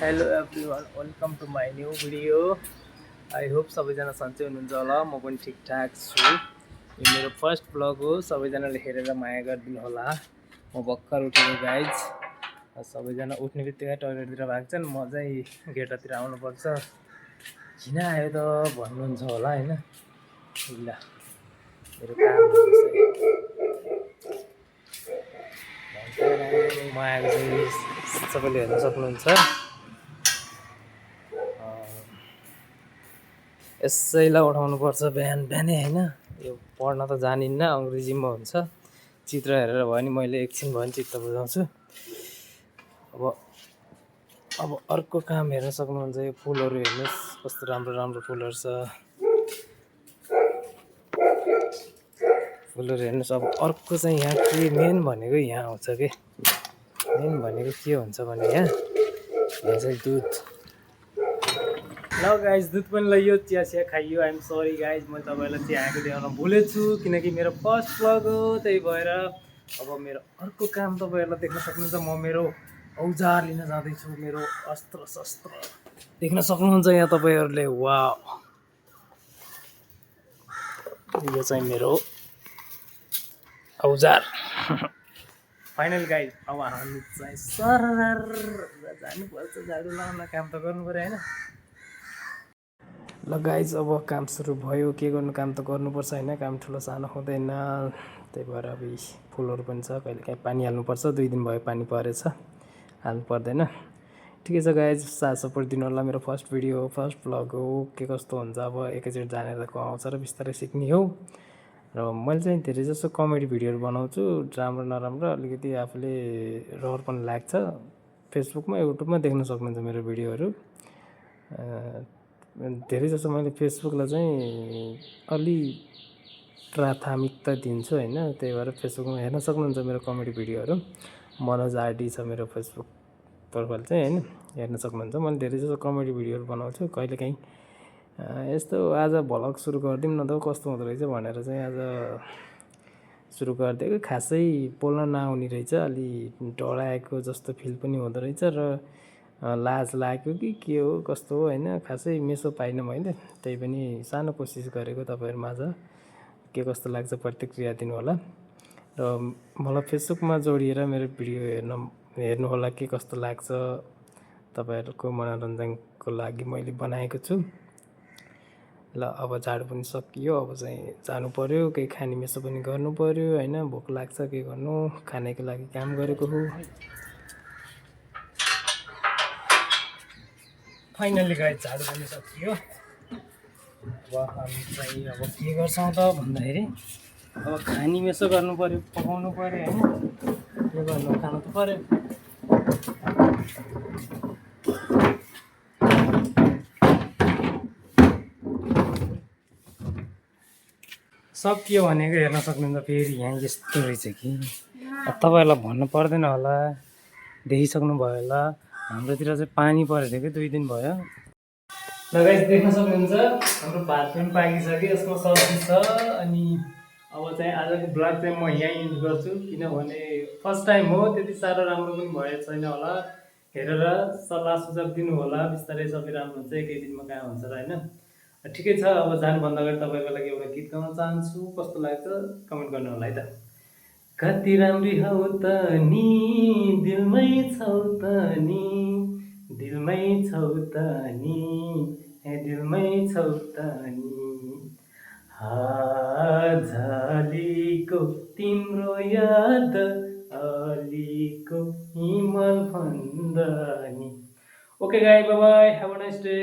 Hello everyone, welcome to my new video. I hope सबैजना सन्चै हुनुहुन्छ होला। म पनि ठिकठाक छु। यो मेरो फर्स्ट ब्लग हो। सबैजनाले हेरेर माया गरिदिनु होला। म भर्खर उठेको गाइज। सबैजना उठ्ने बित्तिकै टोइलेटतिर भाग्छन्, म चाहिँ गेटतिर आउनुपर्छ। किन आयो त भन्नुहुन्छ होला होइन। ल मेरो काम म आएको चाहिँ सबैले हेर्न सक्नुहुन्छ। यसैलाई उठाउनुपर्छ बिहान बिहानै होइन। यो पढ्न त जानिन्न, अङ्ग्रेजीमा हुन्छ। चित्र हेरेर भयो नि मैले एकछिन भयो नि चित्त बुझाउँछु। अब अर्को काम हेर्न सक्नुहुन्छ। यो फुलहरू हेर्नुहोस् कस्तो राम्रो राम्रो फुलहरू छ। फुलहरू हेर्नुहोस्। अब अर्को चाहिँ यहाँ के मेन भनेको यहाँ आउँछ कि मेन भनेको के हुन्छ भने यहाँ चाहिँ दुध। ल गाइज, दुध पनि लैयो, चिया चिया खाइयो। आइएम सरी गाइज, मैले तपाईँलाई चिया आएको देखाउन भुलेछु किनकि मेरो फर्स्ट ब्लग हो। त्यही भएर अब मेरो अर्को काम तपाईँहरूलाई देख्न सक्नुहुन्छ। म मेरो औजार लिन जाँदैछु, मेरो अस्त्र शस्त्र देख्न सक्नुहुन्छ यहाँ तपाईँहरूले। वाउ, यो चाहिँ मेरो औजार। फाइनल गाइज, अब हामी चाहिँ सरर जानुपर्छ। झाडु लगाउन काम त गर्नु पऱ्यो होइन। ल गाइज, अब काम सुरु भयो। के गर्नु, काम त गर्नुपर्छ होइन। काम ठुलो सानो हुँदैन। त्यही भएर अब फुलहरू पनि छ, कहिले काहीँ पानी हाल्नुपर्छ। 2 दिन भयो पानी परेछ, हाल्नु पर्दैन। ठिकै छ गाइज, साथ सपोर्ट दिनु होला। मेरो फर्स्ट भिडियो हो, फर्स्ट भ्लग हो। के कस्तो हुन्छ अब एकैचोटि जानेर आउँछ र बिस्तारै सिक्ने हो। र मैले चाहिँ धेरै जसो कमेडी भिडियोहरू बनाउँछु, राम्रो नराम्रो अलिकति आफूले रहर पनि लाग्छ। फेसबुकमा युट्युबमा देख्न सक्नुहुन्छ मेरो भिडियोहरू। धेरै जसो मैले फेसबुकलाई चाहिँ अलि प्राथमिकता दिन्छु होइन। त्यही भएर फेसबुकमा हेर्न सक्नुहुन्छ मेरो कमेडी भिडियोहरू। मनोज आरडी छ मेरो फेसबुक प्रोफाइल चाहिँ होइन, हेर्न सक्नुहुन्छ। मैले धेरै जसो कमेडी भिडियोहरू बनाउँछु। कहिलेकाहीँ यस्तो आज भ्लग सुरु गरिदिउँ न त कस्तो हुँदो रहेछ भनेर चाहिँ आज सुरु गरिदिएको। खासै बोल्न नआउने रहेछ, अलि डराएको जस्तो फिल पनि हुँदो रहेछ र लाज लाग्यो कि के हो कस्तो हो होइन। खासै मेसो पाइनँ मैले, त्यही पनि सानो कोसिस गरेको तपाईँहरू माझ के कस्तो लाग्छ प्रतिक्रिया दिनु होला। र मलाई फेसबुकमा जोडिएर मेरो भिडियो हेर्नु होला, के कस्तो लाग्छ। तपाईँहरूको मनोरञ्जनको लागि मैले बनाएको छु। ल अब झाडु पनि सकियो, अब चाहिँ जानु पऱ्यो। केही खाने मेसो पनि गर्नु पऱ्यो होइन। भोक लाग्छ, के गर्नु, खानेको लागि काम गरेको हो। फाइनली गाइज, झाडु पनि सकियो। अब हामी चाहिँ अब के गर्छौँ त भन्दाखेरि अब खाने मेसो गर्नु पऱ्यो, पकाउनु पऱ्यो होइन। के गर्नु, खानु त पऱ्यो। सकियो भनेको हेर्न सक्नुहुन्छ। फेरि यहाँ यस्तो रहेछ कि तपाईँहरूलाई भन्नु पर्दैन होला, देखिसक्नु भयो होला। हाम्रोतिर चाहिँ पानी परेको थियो कि 2 दिन भयो। ल गाइस, देख्न सक्नुहुन्छ हाम्रो भात पनि पाकिसक्यो, यसमा सब्जी छ। अनि अब चाहिँ आजको ब्लग चाहिँ म यहीँ इन्ड गर्छु किनभने फर्स्ट टाइम हो। त्यति साह्रो राम्रो पनि भएको छैन होला। हेरेर सल्लाह सुझाव दिनु होला। बिस्तारै सबै राम्रो हुन्छ, एकै दिनमा कहाँ हुन्छ र होइन। ठिकै छ, अब जानुभन्दा अगाडि तपाईँको लागि एउटा गीत गाउन चाहन्छु। कस्तो लाग्छ कमेन्ट गर्नु होला है त। कति राम्री हौ त नि, दिलमै छौ त नि, दिलमै छौ त नि, दिलमै छौ त नि। झलीको तिम्रो याद अलीको हिमल भन्दा नि। ओके गाई, by by, have a nice day.